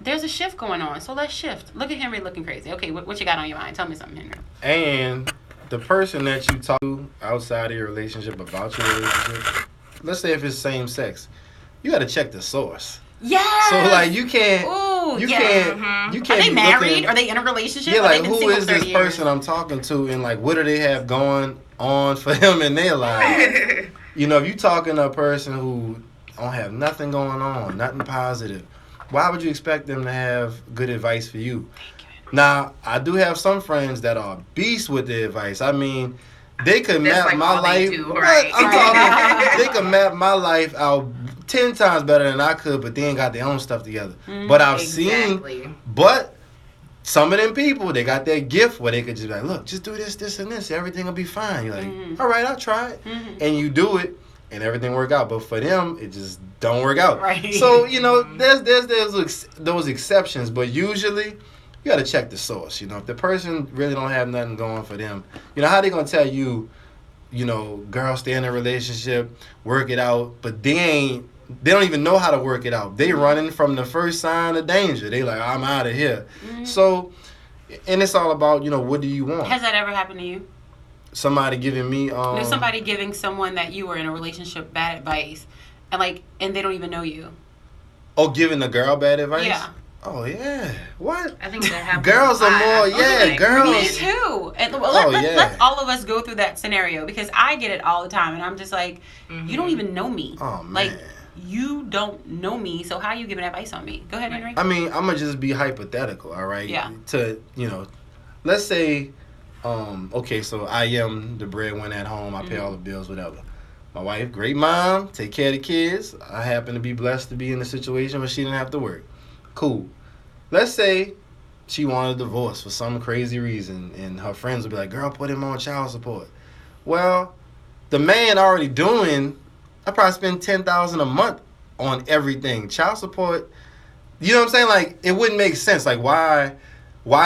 There's a shift going on, so let's shift. Look at Henry looking crazy. Okay, what you got on your mind? Tell me something, Henry. And the person that you talk to outside of your relationship, about your relationship, let's say if it's same sex, you got to check the source. Yeah. So like you can't. Ooh, you yeah. can't. You can't. Are they married? Are they in a relationship? Yeah, Or like they've been who single is this 30 years? person I'm talking to, and like what do they have going on for them in their lives? If you talking to a person who don't have nothing going on, nothing positive, why would you expect them to have good advice for you? Now, I do have some friends that are beasts with their advice. I mean, they could map like my all they life. do, right? I'm talking. They could map my life out 10 times better than I could, but they ain't got their own stuff together. But I've seen. But some of them people, they got that gift where they could just be like, look, just do this, this, and this. Everything will be fine. You're like, all right, I'll try it. And you do it, and everything work out. But for them, it just don't work out. Right. So, there's those exceptions. But usually, you got to check the source. If the person really don't have nothing going for them, how they going to tell you, girl, stay in a relationship, work it out. But they don't even know how to work it out. They running from the first sign of danger. They like, I'm out of here. So, and it's all about, what do you want? Has that ever happened to you? Somebody giving me There's somebody giving someone that you were in a relationship bad advice, and they don't even know you. Oh, giving the girl bad advice? Yeah. Oh yeah. What? I think that happens. Girls are more, girls. Me too. And let all of us go through that scenario, because I get it all the time, and I'm just like, you don't even know me. Oh man. Like, you don't know me, so how are you giving advice on me? Go ahead, Henry. I mean, I'm gonna just be hypothetical, all right? Yeah. To let's say, okay, so I am the breadwinner at home. I pay all the bills, whatever. My wife, great mom, take care of the kids. I happen to be blessed to be in a situation where she didn't have to work. Cool. Let's say she wanted a divorce for some crazy reason, and her friends would be like, girl, put him on child support. Well, the man already doing, I probably spend $10,000 a month on everything. Child support, you know what I'm saying? Like, it wouldn't make sense. Like, why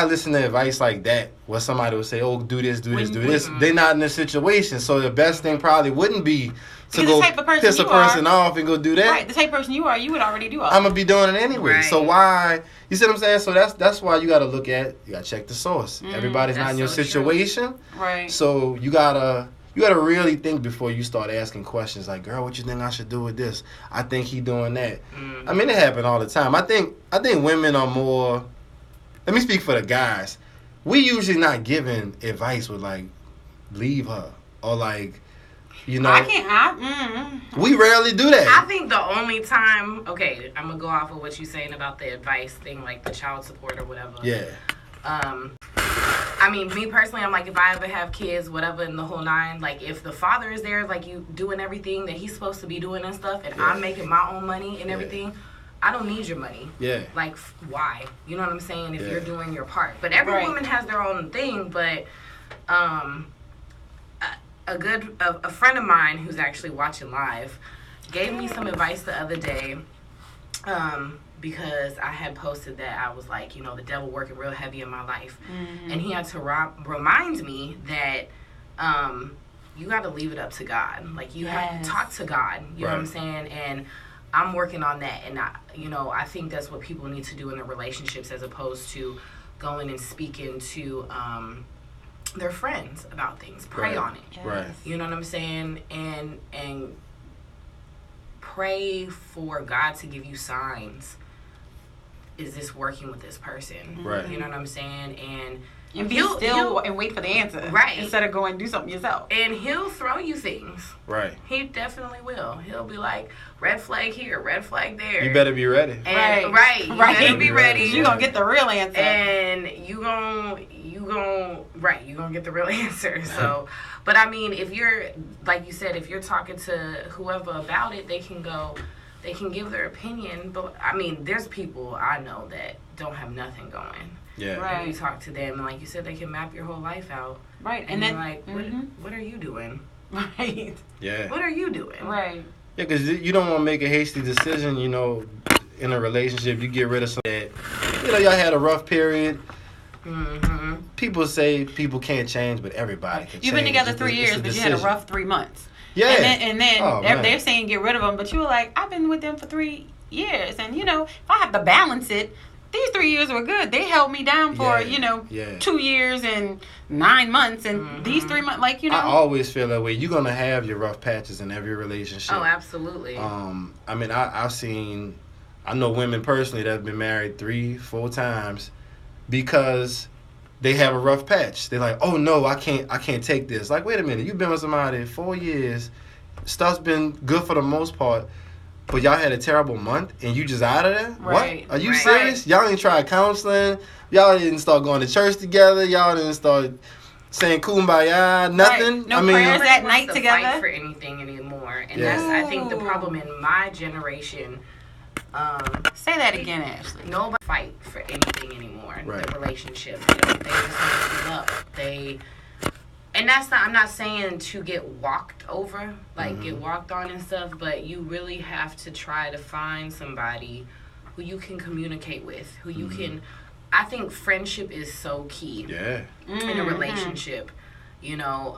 listen to advice like that where somebody would say, oh, do this, do this, do this. They're not in a situation, so the best thing probably wouldn't be to go piss a person off and go do that. Right, the type of person you are, you would already do all that. I'm going to be doing it anyway. Right. So why, you see what I'm saying? So that's why you got to look at, you got to check the source. Everybody's not in your situation. Right. So you got to really think before you start asking questions like, girl, what you think I should do with this? I think he doing that. I mean, it happen all the time. I think women are more, let me speak for the guys. We usually not giving advice with like, leave her or like, I can't. We rarely do that. I think the only time, okay, I'm gonna go off of what you're saying about the advice thing, like the child support or whatever. Yeah. I mean, me personally, I'm like, if I ever have kids, whatever, in the whole nine, like, if the father is there, like, you doing everything that he's supposed to be doing and stuff, and I'm making my own money and everything, I don't need your money. Yeah. Like, why? You know what I'm saying? If you're doing your part. But every woman has their own thing, but, a friend of mine who's actually watching live gave me some advice the other day, because I had posted that I was like, the devil working real heavy in my life. And he had to remind me that you got to leave it up to God. Like, you have to talk to God. You know what I'm saying? And I'm working on that. And, I think that's what people need to do in their relationships, as opposed to going and speaking to they're friends about things. Pray on it. Right. You know what I'm saying? And pray for God to give you signs. Is this working with this person? Right. You know what I'm saying? And be He'll- still and wait for the answer. Right. Instead of going and do something yourself. And he'll throw you things. Right. He definitely will. He'll be like, red flag here, red flag there. You better be ready. And, Right. You Right. better be ready. You're going to get the real answer. And you gonna get the real answer. So, but I mean, if you're, like you said, if you're talking to whoever about it, they can give their opinion. But I mean, there's people I know that don't have nothing going. Yeah. Right. And you talk to them, and like you said, they can map your whole life out. Right. And then, you're like, what are you doing? Right. Yeah. What are you doing? Right. Yeah, because you don't want to make a hasty decision, you know, in a relationship. You get rid of something that, you know, y'all had a rough period. Mm-hmm. People say people can't change, but everybody can change. You've been together It's 3 it's years, a but you had a decision. rough 3 months. Yeah. And then Oh, man. they're saying get rid of them, but you were like, I've been with them for 3 years. And, you know, if I have to balance it, these 3 years were good. They held me down for, Yeah. 2 years and 9 months. And these 3 months, like, I always feel that way. You're going to have your rough patches in every relationship. Oh, absolutely. I mean, I know women personally that have been married 3-4 times because they have a rough patch. They're like, oh no, I can't take this. Like, wait a minute, you've been with somebody 4 years, stuff's been good for the most part, but y'all had a terrible month and you just out of there? Right, What? Are you right. serious? Y'all ain't tried counseling. Y'all didn't start going to church together. Y'all didn't start saying kumbaya, nothing. Right. No I mean, prayers Nobody that wants night to together. fight for anything anymore, and Yeah. that's I think the problem in my generation. Say that again, Ashley. Nobody fight for anything anymore in Right. the relationship. You know, they just want to give up. And that's not. I'm not saying to get walked over, like get walked on and stuff. But you really have to try to find somebody who you can communicate with, who you can. I think friendship is so key yeah. in a relationship. You know,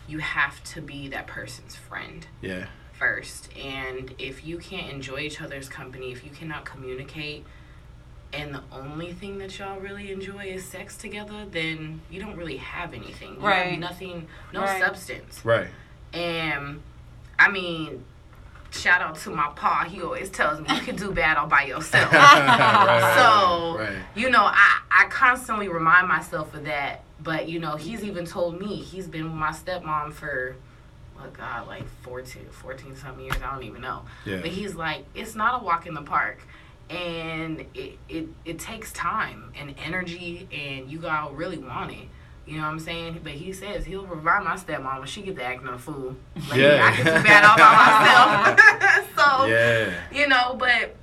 you have to be that person's friend Yeah. first. And if you can't enjoy each other's company, if you cannot communicate, and the only thing that y'all really enjoy is sex together, then you don't really have anything. You Right. have nothing, no Right. substance. Right. And I mean, shout out to my pa. He always tells me you can do bad all by yourself. Right. So, Right. you know, I constantly remind myself of that. But, you know, he's even told me he's been with my stepmom for, oh God, like 14 something years. I don't even know. Yeah. But he's like, it's not a walk in the park. And it takes time and energy, and you gotta really want it. You know what I'm saying? But he says he'll remind my stepmom when she get to acting a fool. Like, Yeah. I can do bad all by myself. So, Yeah. you know, but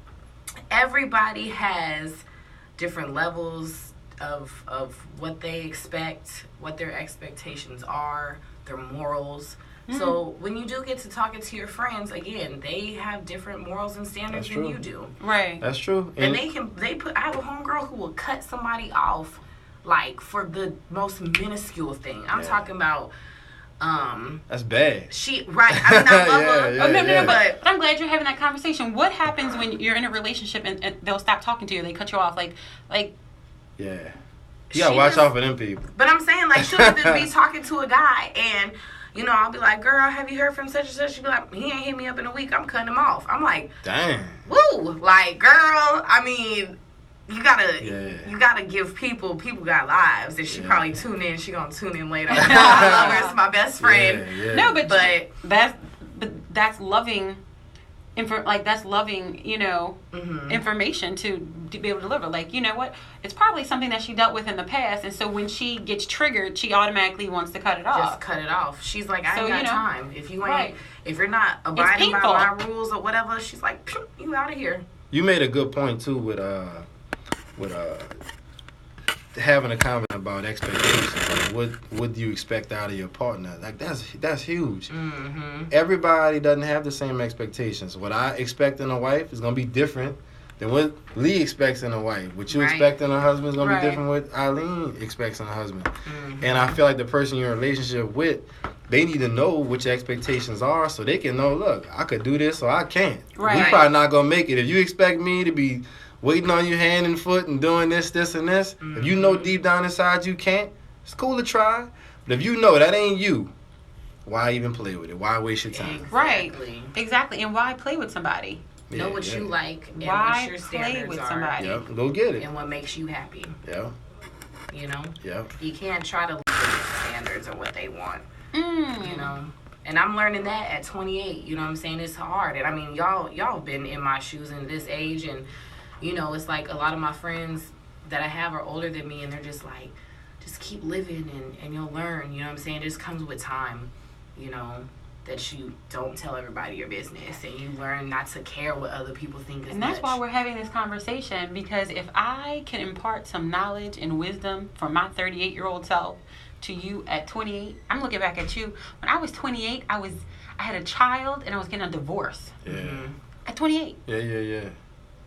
everybody has different levels of what they expect, what their expectations are, their morals. So when you do get to talking to your friends, again, they have different morals and standards That's than true. you do. Right. That's true. And I have a homegirl who will cut somebody off, like, for the most minuscule thing. I'm Yeah. talking about, That's bad. I mean, I love her. Yeah, Oh, no, yeah. but I'm glad you're having that conversation. What happens when you're in a relationship and they'll stop talking to you? They cut you off. Like, Yeah. You gotta She watch just- out for them people. But I'm saying, like, she'll just be talking to a guy, and, you know, I'll be like, girl, have you heard from such and such? She'll be like, he ain't hit me up in a week. I'm cutting him off. I'm like, Dang. woo. Like, girl, I mean, you gotta give people got lives. And she Yeah. probably tune in. She gonna tune in later. I love her. It's my best friend. Yeah, yeah. no, but But that's loving. That's loving, information to be able to deliver. Like, you know what? It's probably something that she dealt with in the past, and so when she gets triggered, she automatically wants to cut it off. just cut it off. She's like, I So, ain't got you know, time. If you ain't, right. if you're not abiding by painful. my rules or whatever, she's like, "Phew, you out of here. You made a good point too with having a conversation about expectations. Like what do you expect out of your partner? Like that's huge. Mm-hmm. Everybody doesn't have the same expectations. What I expect in a wife is gonna be different than what Lee expects in a wife. What you Right. expect in a husband is gonna Right. be different what Eileen expects in a husband. Mm-hmm. And I feel like the person you're in a relationship with, they need to know what your expectations are so they can know, look, I could do this or I can't. Right. We probably not gonna make it. If you expect me to be waiting on you hand and foot and doing this and this, if you know deep down inside you can't, It's cool to try. But if you know that ain't you, why even play with it? Why waste your time? Exactly. Exactly. And why play with somebody? Know what you like and Why what your play standards with are. somebody? Yep, go get it. And what makes you happy. Yeah, You know? yeah. You can't try to live their standards or what they want. Mm. You know? And I'm learning that at 28. You know what I'm saying? It's hard. And I mean, y'all been in my shoes in this age, and you know, it's like a lot of my friends that I have are older than me, and they're just like, just keep living and you'll learn. You know what I'm saying? It just comes with time. You know, that you don't tell everybody your business, and you learn not to care what other people think as And that's much. why we're having this conversation, because if I can impart some knowledge and wisdom from my 38-year-old self to you at 28, I'm looking back at you. When I was 28, I had a child and I was getting a divorce. Yeah. At 28. Yeah.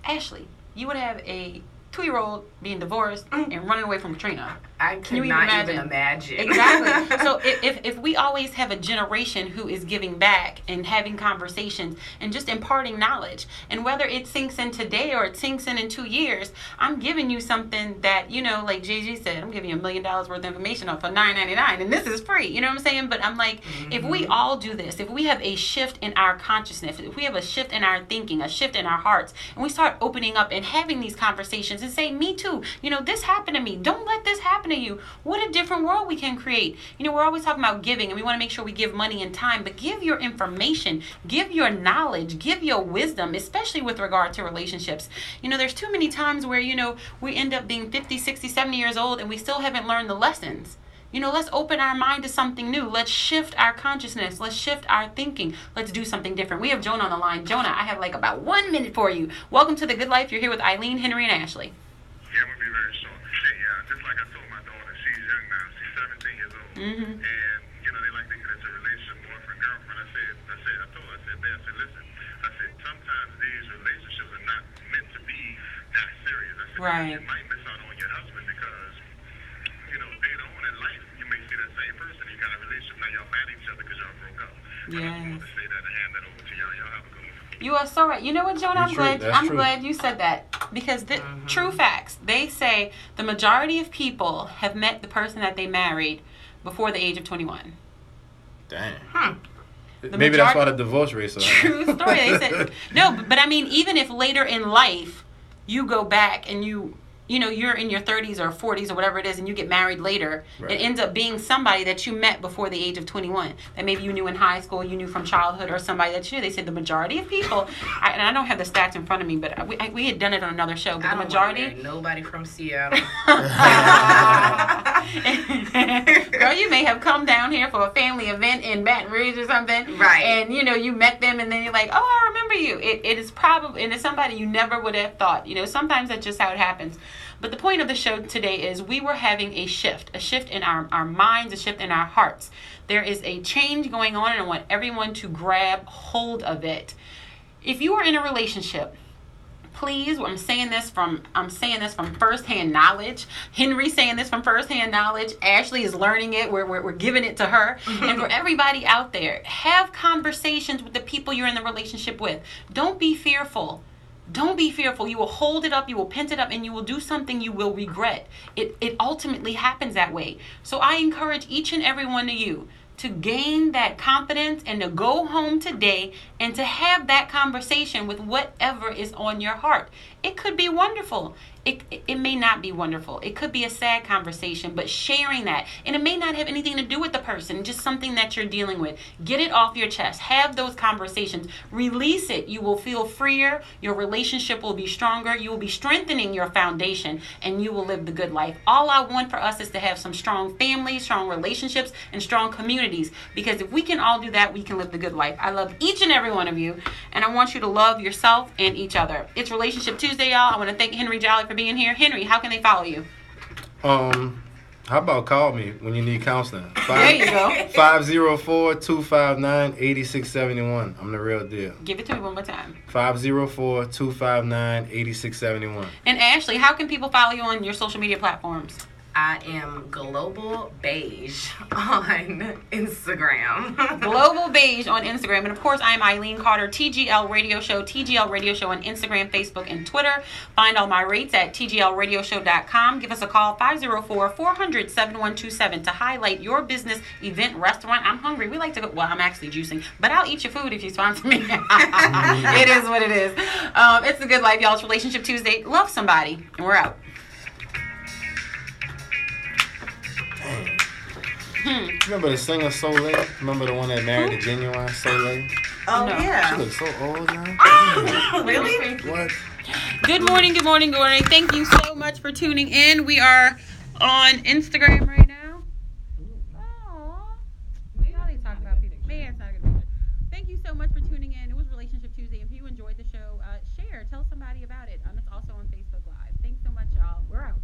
Ashley, you would have a 2-year-old being divorced and running away from Katrina. I Can you cannot even even imagine. Exactly. So if we always have a generation who is giving back and having conversations and just imparting knowledge, and whether it sinks in today or it sinks in 2 years, I'm giving you something that, you know, like JG said, I'm giving you $1 million worth of information for $9.99, and this is free. You know what I'm saying? But I'm like, if we all do this, if we have a shift in our consciousness, if we have a shift in our thinking, a shift in our hearts, and we start opening up and having these conversations and say, me too, you know, this happened to me. Don't let this happen to you. What a different world we can create. You know, we're always talking about giving, and we want to make sure we give money and time, but give your information, give your knowledge, give your wisdom, especially with regard to relationships. You know, there's too many times where, you know, we end up being 50, 60, 70 years old and we still haven't learned the lessons. You know, let's open our mind to something new. Let's shift our consciousness. Let's shift our thinking. Let's do something different. We have Jonah on the line. Jonah, I have like about 1 minute for you. Welcome to The Good Life. You're here with Eileen, Henry, and Ashley. Yeah, I'm gonna be very short. Hey, just like I told my daughter, she's young now. She's 17 years old, and you know they like to get into a relationship, boyfriend, girlfriend. I told her, Babe, listen. I said sometimes these relationships are not meant to be that serious. I said Right. You might miss out on your husband because you know later on in life you may see that same person. You got a relationship now, y'all mad at each other because y'all broke up. But I just wanted to say that and hand that over to y'all. Y'all have a good one. You are so right. You know what, Jonah? I'm glad you said that, because true facts. They say the majority of people have met the person that they married before the age of 21. Damn. majority- Maybe that's why the divorce rate so high. True story. They said no, but I mean, even if later in life you go back and you know, you're in your 30s or 40s or whatever it is, and you get married later, Right. it ends up being somebody that you met before the age of 21, that maybe you knew in high school, you knew from childhood, or somebody that you knew. They said the majority of people, and I don't have the stats in front of me, but we had done it on another show, but I the don't majority... want to marry nobody from Seattle. Girl, you may have come down here for a family event in Baton Rouge or something, Right. and you know, you met them, and then you're like, oh, I remember you. It is probably, and it's somebody you never would have thought. You know, sometimes that's just how it happens. But the point of the show today is we were having a shift in our minds, a shift in our hearts. There is a change going on, and I want everyone to grab hold of it. If you are in a relationship, please, I'm saying this from firsthand knowledge. Henry's saying this from firsthand knowledge. Ashley is learning it. We're giving it to her. And for everybody out there, have conversations with the people you're in the relationship with. Don't be fearful. Don't be fearful. You will hold it up, you will pent it up, and you will do something you will regret. It ultimately happens that way. So I encourage each and every one of you to gain that confidence and to go home today and to have that conversation with whatever is on your heart. It could be wonderful. It may not be wonderful. It could be a sad conversation, but sharing that, and it may not have anything to do with the person, just something that you're dealing with. Get it off your chest. Have those conversations. Release it. You will feel freer. Your relationship will be stronger. You will be strengthening your foundation, and you will live the good life. All I want for us is to have some strong families, strong relationships, and strong communities, because if we can all do that, we can live the good life. I love each and every one of you, and I want you to love yourself and each other. It's Relationship Tuesday, y'all. I want to thank Henry Jolly for being here. Henry, how can they follow you? How about call me when you need counseling? There you go. 504-259-8671. I'm the real deal. Give it to me one more time. 504-259-8671. And Ashley, how can people follow you on your social media platforms? I am Global Beige on Instagram. Global Beige on Instagram. And of course, I am Eileen Carter, TGL Radio Show, TGL Radio Show on Instagram, Facebook, and Twitter. Find all my rates at tglradioshow.com. Give us a call, 504-400-7127 to highlight your business, event, restaurant. I'm hungry. We like to go. Well, I'm actually juicing, but I'll eat your food if you sponsor me. It is what it is. It's The Good Life, y'all. It's Relationship Tuesday. Love somebody. And we're out. Remember the singer Soleil? Remember the one that married the Genuine Soleil? Oh, No. She yeah. looks so old now. Really? What? Good morning, good morning, good morning. Thank you so much for tuning in. We are on Instagram right now. Aww. How they talk about people. Man, it's not a good picture. Thank you so much for tuning in. It was Relationship Tuesday. If you enjoyed the show, share. Tell somebody about it. It's also on Facebook Live. Thanks so much, y'all. We're out.